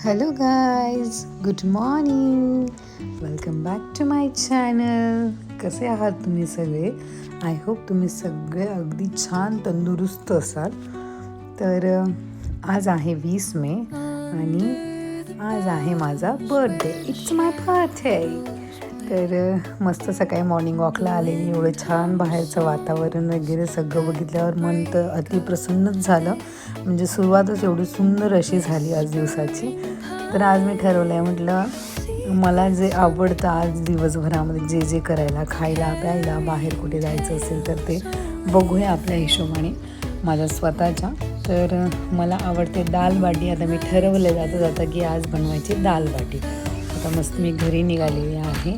Hello guys, good morning. Welcome back to my channel. कसे आहात तुम्ही सगळे? आय होप तुम्ही सगळे अगदी छान तंदुरुस्त असाल. तर आज आहे 20 मे आणि आज आहे माझा बर्थडे. It's my birthday. तर मस्त सकाळी मॉर्निंग वॉकला आलेली. एवढं छान बाहेरचं वातावरण वगैरे सगळं बघितल्यावर मन तर अतिप्रसन्नच झालं. म्हणजे सुरुवातच एवढी सुंदर अशी झाली आज दिवसाची. तर आज मी ठरवलं आहे, म्हटलं मला जे आवडतं आज दिवसभरामध्ये जे जे करायला, खायला प्यायला, बाहेर कुठे जायचं असेल तर ते बघूया आपल्या हिशोबाने माझ्या स्वतःच्या. तर मला आवडते दाल बाटी. आता मी ठरवलं जाता की आज बनवायची दाल बाटी. आता मस्त मी घरी निघालेली आहे.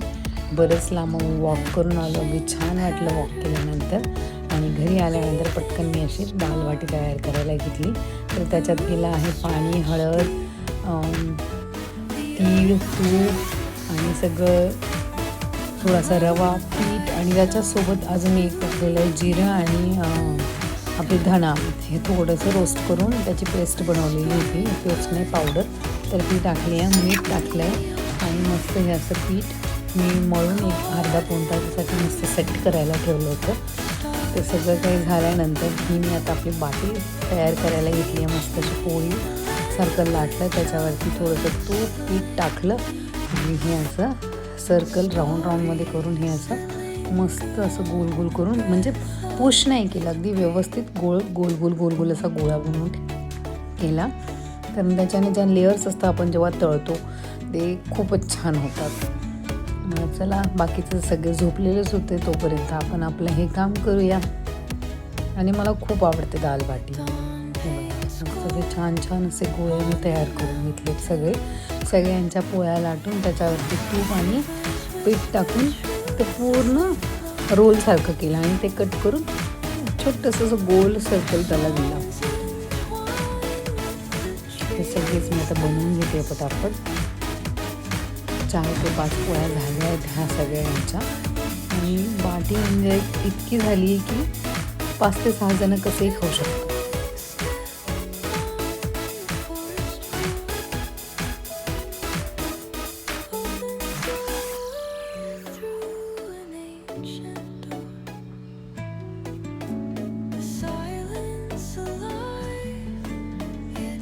बरंच लांब वॉक करून आलो. अगदी छान वाटलं वॉक केल्यानंतर. आणि घरी आल्यानंतर पटकन मी अशी दाल बाटी तयार करायला घेतली. तर त्याच्यात गेलं आहे पाणी, हळद, तीळ, तूप आणि सगळं थोडासा रवा, पीठ आणि त्याच्यासोबत अजून एक टाकलेलं आहे जिरं आणि आपली धणा. हे थोडंसं रोस्ट करून त्याची पेस्ट बनवलेली होती. पेस्ट नाही, पावडर. तर ती टाकली आहे, मीठ टाकलं आहे आणि मस्त हे असं पीठ मी मळून एक अर्धा पाऊण तासासाठी मस्त सेट करायला ठेवलं होतं. ते सगळं काही झाल्यानंतर मी आता आपली बाटी तयार करायला घेतली आहे. मस्त अशी पोळी सर्कल लाटलं, त्याच्यावरती थोडंसं तूप पीठ टाकलं आणि हे असं सर्कल राऊंडमध्ये करून हे असं मस्त असं गोल गोल करून, म्हणजे पुश नाही केलं, अगदी व्यवस्थित गोल असा गोळा बनवून केला. कारण त्याच्याने ज्या लेअर्स असतात आपण जेव्हा तळतो ते खूपच छान होतात. चला, बाकीचं सगळे झोपलेलेच होते, तोपर्यंत आपण आपलं हे काम करूया. आणि मला खूप आवडते दाल बाटी. सगळे छान छान असे गोळे मी तयार करून घेतले. सगळ्यांच्या पोळ्या लाटून त्याच्यावरती तूप आणि पीठ टाकून ते पूर्ण रोलसारखं केलं आणि ते कट करून छोटंसं असं गोल सर्कल त्याला दिला. ते सगळेच मी आता बनवून घेते पटापट. 4 ते 5 पोळ्या झाल्या आहेत ह्या सगळ्यांच्या. आणि बाटी म्हणजे इतकी झाली आहे की 5 ते 6 जण कसेही खाऊ शकतो.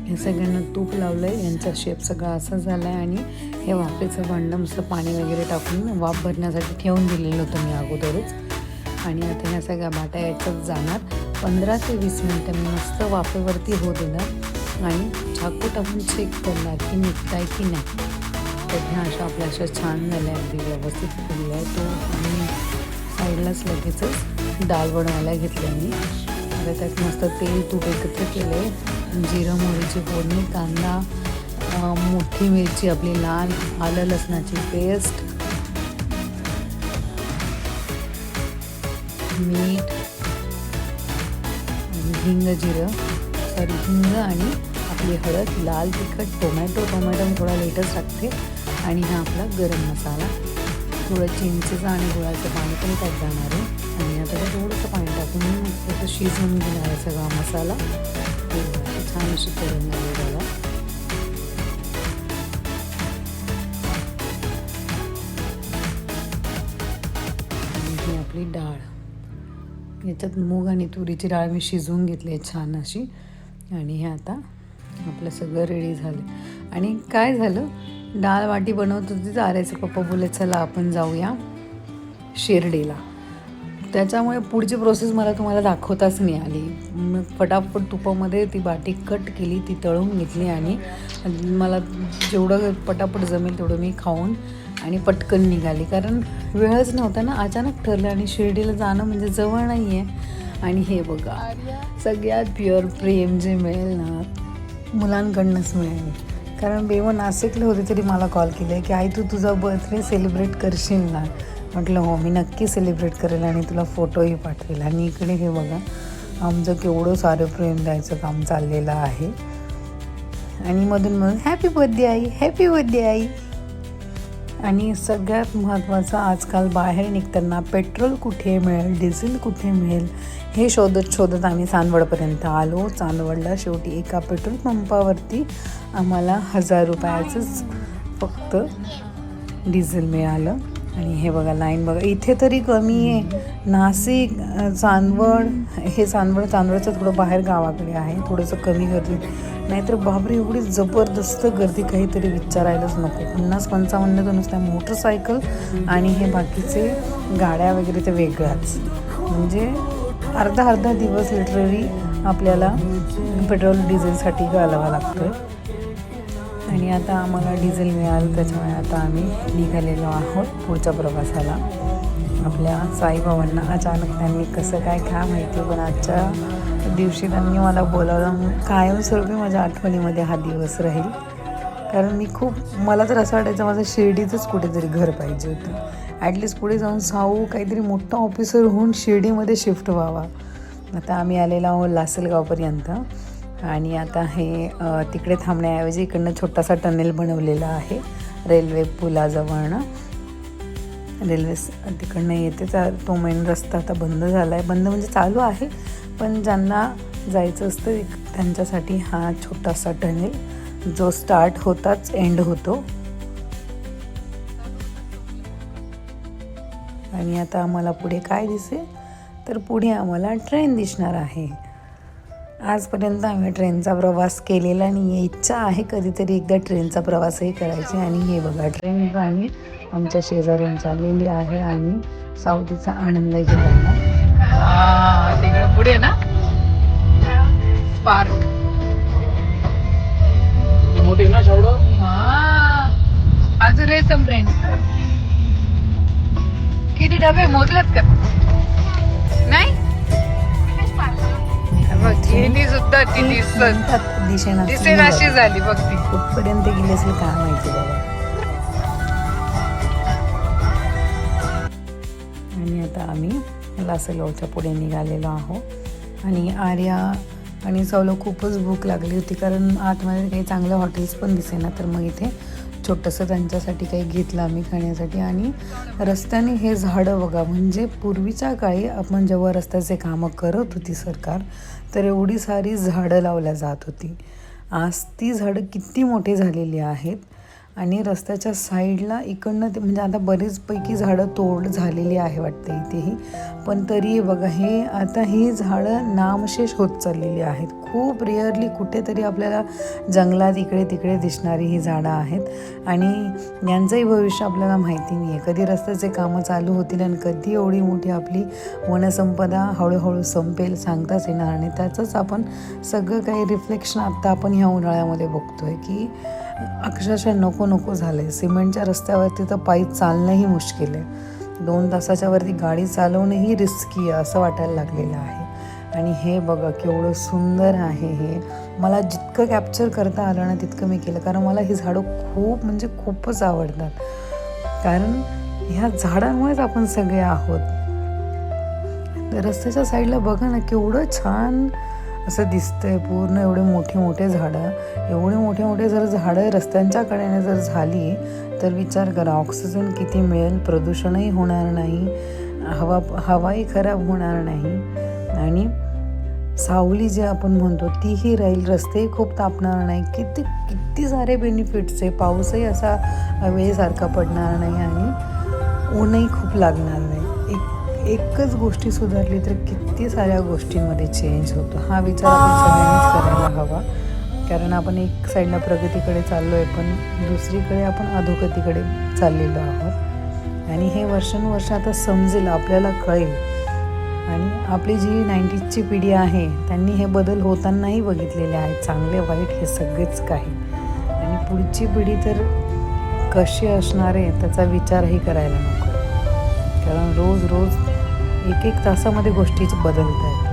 हे सगळ्यांना तूप लावलं आहे. यांचा शेप सगळा असा झाला आहे. आणि हे वाफेचं भांडं मस्त पाणी वगैरे टाकून वाफ भरण्यासाठी ठेवून दिलेलं होतं मी अगोदरच. आणि आता ह्या सगळ्या बाट्या याच्यात जाणार. 15 ते 20 मिनटं मी मस्त वाफेवरती होऊ देणार आणि चाकू टाकून चेक करणार की निघत आहे की नाही. तर ह्या अशा छान झाल्या, अगदी व्यवस्थित फुलल्या आहे तो. आणि साईडलाच लगेचच डाळ बनवायला घेतली मी. आता त्यात मस्त तेल तूप एकत्र केलं आहे. जिरं मोहरीची फोडणी, कांदा, मोठी मिरची आपली लाल, आलं लसणाची पेस्ट, मीठ, हिंग आणि आपली हळद, लाल तिखट, टोमॅटो थोडा लेटच टाकते. आणि हा आपला गरम मसाला, थोडं चिंचेचं आणि गुळाचं पाणी पण त्यात जाणार आहे. आणि आता थोडंसं पाणी टाकून मस्त शिजवून घेणार आहे सगळा मसाला. छान अशी करून झाली त्याला. आणि ही आपली डाळ, याच्यात मूग आणि तुरीची डाळ मी शिजवून घेतली आहे छान अशी. आणि हे आता आपलं सगळं रेडी झालं. आणि काय झालं, डाळ बाटी बनवत होती तर आर्याचे पप्पा बोलले चला आपण जाऊया शिर्डीला. त्याच्यामुळे पुढची प्रोसेस मला तुम्हाला दाखवताच नाही आली. मग फटाफट तुपामध्ये ती बाटी कट केली, ती तळून घेतली आणि मला जेवढं पटापट जमेल तेवढं मी खाऊन आणि पटकन निघाली. कारण वेळच नव्हता ना, अचानक ठरलं. आणि शिर्डीला जाणं म्हणजे जवळ नाही आहे. आणि हे बघा, सगळ्यात प्युअर प्रेम जे मिळेल ना, मुलांकडनंच मिळेल. कारण बेवं नाशिकला होते तरी मला कॉल केला की आई तू तुझा बर्थडे सेलिब्रेट करशील ना. म्हटलं हो, मी नक्की सेलिब्रेट करेल आणि तुला फोटोही पाठवेल. आणि इकडे हे बघा, आमचं केवढं सारं प्रेम द्यायचं काम चाललेलं आहे. आणि मधून हॅपी बर्थडे आई, हॅपी बर्थडे आई. आणि सगळ्यात महत्त्वाचं, आजकाल बाहेर निघताना पेट्रोल कुठे मिळेल, डिझेल कुठे मिळेल हे शोधत शोधत आम्ही चांदवडपर्यंत आलो. चांदवडला शेवटी एका पेट्रोल पंपावरती आम्हाला 1000 रुपयाचंच फक्त डिझेल मिळालं. आणि हे बघा लाईन बघा, इथे तरी कमी आहे. नाशिक चांदवड, हे चांदवडचं थोडं बाहेर गावाकडे आहे, थोडंसं कमी गर्दी. नाहीतर बापरे एवढी जबरदस्त गर्दी काहीतरी विचारायलाच नको. 50-55 तर नुसत्या मोटरसायकल आणि हे बाकीचे गाड्या वगैरे ते वेगळ्याच. म्हणजे अर्धा दिवस लिटरली आपल्याला पेट्रोल डिझेलसाठी घालावा लागतो आहे. आणि आता आम्हाला डिझेल मिळालं, त्याच्यामुळे आता आम्ही निघालेलो आहोत पुढच्या प्रवासाला. आपल्या साईबाबांना अचानक त्यांनी कसं काय माहिती, पण आजच्या दिवशी त्यांनी मला बोलावलं. कायमस्वरूपी माझ्या आठवणीमध्ये हा दिवस राहील. कारण मला तर असं वाटायचं माझं शिर्डीतच कुठेतरी घर पाहिजे होतं. ॲटलिस्ट पुढे जाऊन साऊ काहीतरी मोठा ऑफिसर होऊन शिर्डीमध्ये शिफ्ट व्हावा. आता आम्ही आलेलो आहोत लासलगावपर्यंत. आणि आता हे तिकडे थांबण्याऐवजी इकडनं छोटासा टनेल बनवलेला आहे रेल्वे पुलाजवळनं. रेल्वे तिकडनं येते, तो मेन रस्ता आता बंद झाला आहे. बंद म्हणजे चालू आहे, पण ज्यांना जायचं असतं त्यांच्यासाठी हा छोटासा टनेल जो स्टार्ट होताच एंड होतो. आणि आता आम्हाला पुढे काय दिसेल तर पुढे आम्हाला ट्रेन दिसणार आहे. आजपर्यंत आम्ही ट्रेनचा प्रवास केलेला नाही आहे. इच्छा आहे कधीतरी एकदा ट्रेनचा प्रवासही करायचा. आणि हे बघा ट्रेन आम्ही आमच्या शेजारून चाललेली आहे आणि सावलीचा आनंद घेताना. तिकडे पुढे ना पार्क मोठी ना छोडो. आज रे सम फ्रेंड्स किती डबे मोजलेत का नाही? सुद्धा ती दिसेन अशी झाली बघ. ती कुठपर्यंत गेली असेल काय माहिती बाबा. आणि आता आम्ही लासलगावच्या पुढे निघालेलो आहोत. आणि आर्या आणि सौला खूपच भूक लागली होती, कारण आतमध्ये काही चांगलं हॉटेल्स पण दिसेना. तर मग इथे छोटंसं त्यांच्यासाठी काही घेतलं आम्ही खाण्यासाठी. आणि रस्त्याने हे झाडं बघा, म्हणजे पूर्वीच्या काळी आपण जेव्हा रस्त्याचे कामं करत होती सरकार, तर एवढी सारी झाडं लावल्या जात होती. आज ती झाडं किती मोठी झालेली आहेत. आणि रस्त्याच्या साईडला इकडनं ते म्हणजे आता बरेचपैकी झाडं तोड झालेली आहे वाटतं इथेही, पण तरी बघा हे आता ही झाडं नामशेष होत चाललेली आहेत. खूप रेअरली कुठेतरी आपल्याला जंगलात इकडे तिकडे दिसणारी ही झाडं आहेत. आणि यांचंही भविष्य आपल्याला माहिती नाही आहे, कधी रस्त्याचे कामं चालू होतील आणि कधी एवढी मोठी आपली वनसंपदा हळूहळू संपेल सांगताच येणार नाही. त्याचंच आपण सगळं काही रिफ्लेक्शन आत्ता आपण ह्या उन्हाळ्यामध्ये बघतोय की अक्षरशः नको झालं आहे. सिमेंटच्या रस्त्यावरती तर पायी चालणंही मुश्किल आहे. 2 तासाच्या वरती गाडी चालवणंही रिस्की आहे असं वाटायला लागलेलं आहे. आणि हे बघा केवढं सुंदर आहे. हे मला जितकं कॅप्चर करता आलं ना तितकं मी केलं, कारण मला ही झाडं खूपच आवडतात. कारण ह्या झाडांमुळेच आपण सगळे आहोत. रस्त्याच्या साईडला बघा ना केवढं छान असं दिसतंय. पूर्ण एवढे मोठे झाडं, एवढे मोठे जर झाडं रस्त्यांच्या कडेने जर झाली तर विचार करा ऑक्सिजन किती मिळेल, प्रदूषणही होणार नाही, हवाही खराब होणार नाही. आणि सावली जे आपण म्हणतो तीही राहील, रस्तेही खूप तापणार नाही. किती सारे बेनिफिट्स आहे. पाऊसही असा वेळेसारखा पडणार नाही आणि ऊनही खूप लागणार नाही. एकच गोष्टी सुधारली तर किती साऱ्या गोष्टींमध्ये चेंज होतो. हा विचार आपण सगळ्यांनीच करायला हवा. कारण आपण एक साईडला प्रगतीकडे चाललो आहे, पण दुसरीकडे आपण अधोगतीकडे चाललेलो आहोत. आणि हे वर्षानुवर्ष आता समजेल, आपल्याला कळेल. आणि आपली जी 90sची पिढी आहे त्यांनी हे बदल होतानाही बघितलेले आहेत, चांगले वाईट हे सगळेच काही. आणि पुढची पिढी तर कशी असणार आहे त्याचा विचारही करायला नको, कारण रोज 1-1 तासामध्ये गोष्टी बदलत आहेत.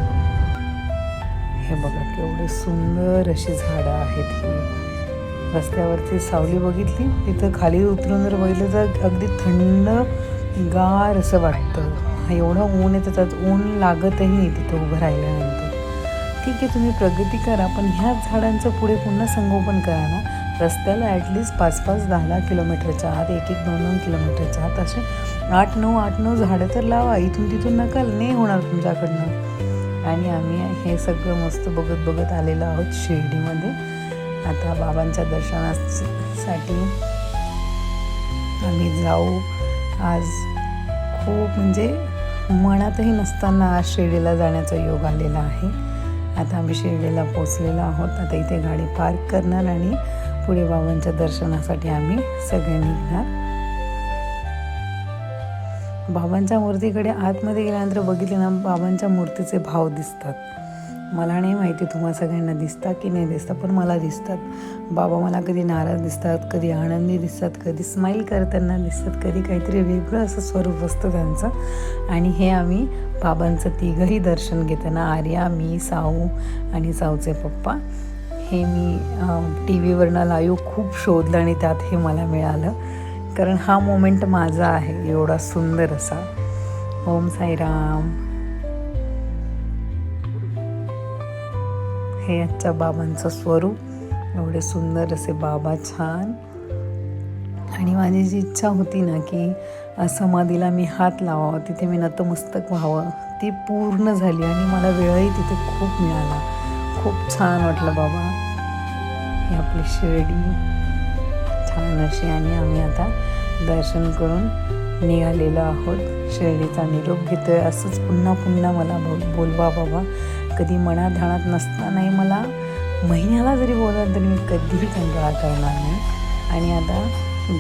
हे बघा केवढे सुंदर अशी झाडं आहेत. ही रस्त्यावरची सावली बघितली, तिथं खाली उतरून जर बघितलं तर अगदी थंड गार असं वाटतं. एवढं ऊन आहे त्याच्यात ऊन लागतही नाही तिथं उभं राहिल्यानंतर. ठीक आहे तुम्ही प्रगती करा, पण ह्याच झाडांचं पुढे पुन्हा संगोपन करा ना. रस्त्याला ॲटलिस्ट 5-10 किलोमीटरच्या आत, 1-2 किलोमीटरच्या आत असे 8-9 झाडं तर लावा. इथून तिथून नकाल नाही होणार तुमच्याकडनं. आणि आम्ही हे सगळं मस्त बघत बघत आलेलो आहोत शिर्डीमध्ये. आता बाबांच्या दर्शनासाठी आम्ही जाऊ. आज खूप म्हणजे मनातही नसताना आज शिर्डीला जाण्याचा योग आलेला आहे. आता आम्ही शिर्डीला पोचलेलो आहोत. आता इथे गाडी पार्क करणार आणि पुढे बाबांच्या दर्शनासाठी आम्ही सगळे निघणार. बाबांच्या मूर्तीकडे आतमध्ये गेल्यानंतर बघितले ना, बाबांच्या मूर्तीचे भाव दिसतात. मला नाही माहिती तुम्हाला सगळ्यांना दिसतात की नाही दिसतात, पण मला दिसतात. बाबा मला कधी नाराज दिसतात, कधी आनंदी दिसतात, कधी स्माईल करताना दिसतात, कधी काहीतरी वेगळं असं स्वरूप असतं त्यांचं. आणि हे आम्ही बाबांचं तिघंही दर्शन घेताना, आर्या, मी, साऊ आणि साऊचे पप्पा, हे मी टी व्हीवरनं लाईव्ह खूप शोधलं आणि त्यात हे मला मिळालं. कारण हा मोमेंट माझा आहे एवढा सुंदर असा. ओम साईराम. हे आजच्या बाबांचं स्वरूप, एवढे सुंदर असे बाबा, छान. आणि माझी जी इच्छा होती ना की समाधीला मी हात लावावा, तिथे मी नतमस्तक व्हावं, ती पूर्ण झाली. आणि मला वेळही तिथे खूप मिळाला. खूप छान वाटलं बाबा. ही आपली शिर्डी छान अशी. आणि आम्ही आता दर्शन करून निघालेलो आहोत. शिर्डीचा निरोप घेतोय. असंच पुन्हा पुन्हा मला बोलवा बाबा. कधी मनात नसतानाही मला महिन्याला जरी बोललं तरी मी कधीही कंटाळा करणार नाही. आणि आता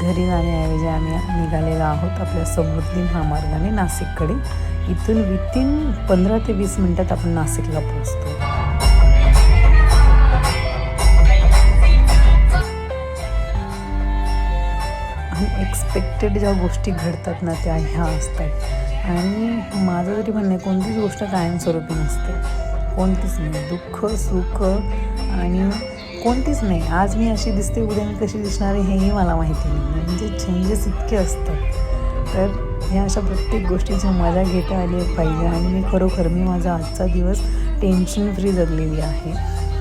घरी जाण्याऐवजी आम्ही निघालेलो आहोत आपल्या समृद्धी महामार्गाने नाशिककडे. इथून विथिन 15 ते 20 मिनटात आपण नाशिकला पोहोचतो. अनएक्सपेक्टेड ज्या गोष्टी घडतात ना, त्या ह्या असतात. आणि माझं जरी म्हणणं आहे, कोणतीच गोष्ट कायमस्वरूपी नसते. कोणतीच नाही. दुःख, सुख आणि कोणतीच नाही. आज मी अशी दिसते, उद्या मी कशी दिसणार आहे हेही मला माहिती नाही. म्हणजे चेंजेस इतके असतात. तर ह्या अशा प्रत्येक गोष्टीची मजा घेता आली पाहिजे. आणि मी खरोखर माझा आजचा दिवस टेन्शन फ्री जगलेली आहे.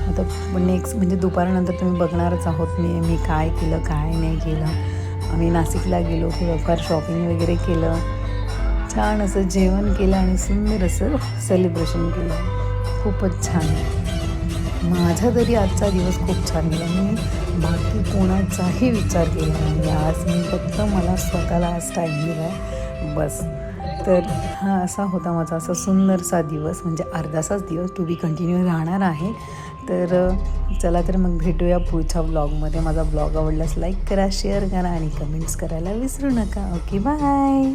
आता नेक्स्ट म्हणजे दुपारनंतर तुम्ही बघणारच आहोत मी काय केलं, काय नाही केलं. आम्ही नाशिकला गेलो, थोडंफार शॉपिंग वगैरे केलं, छान असं जेवण केलं आणि सुंदर असं सेलिब्रेशन केलं. खूपच छान. माझा तरी आजचा दिवस खूप छान गेला. मी बाकी कोणाचाही विचार केला नाही. आज मी फक्त मला स्वतःला आज टाईम दिला आहे बस. तर हा असा होता माझा असा सुंदरसा दिवस. म्हणजे अर्धासाच दिवस, टू बी कंटिन्यू राहणार आहे. तर चला तर मग भेटूया पुढच्या ब्लॉगमध्ये. माझा ब्लॉग आवडल्यास लाईक करा, शेअर करा आणि कमेंट्स करायला विसरू नका. Okay, bye.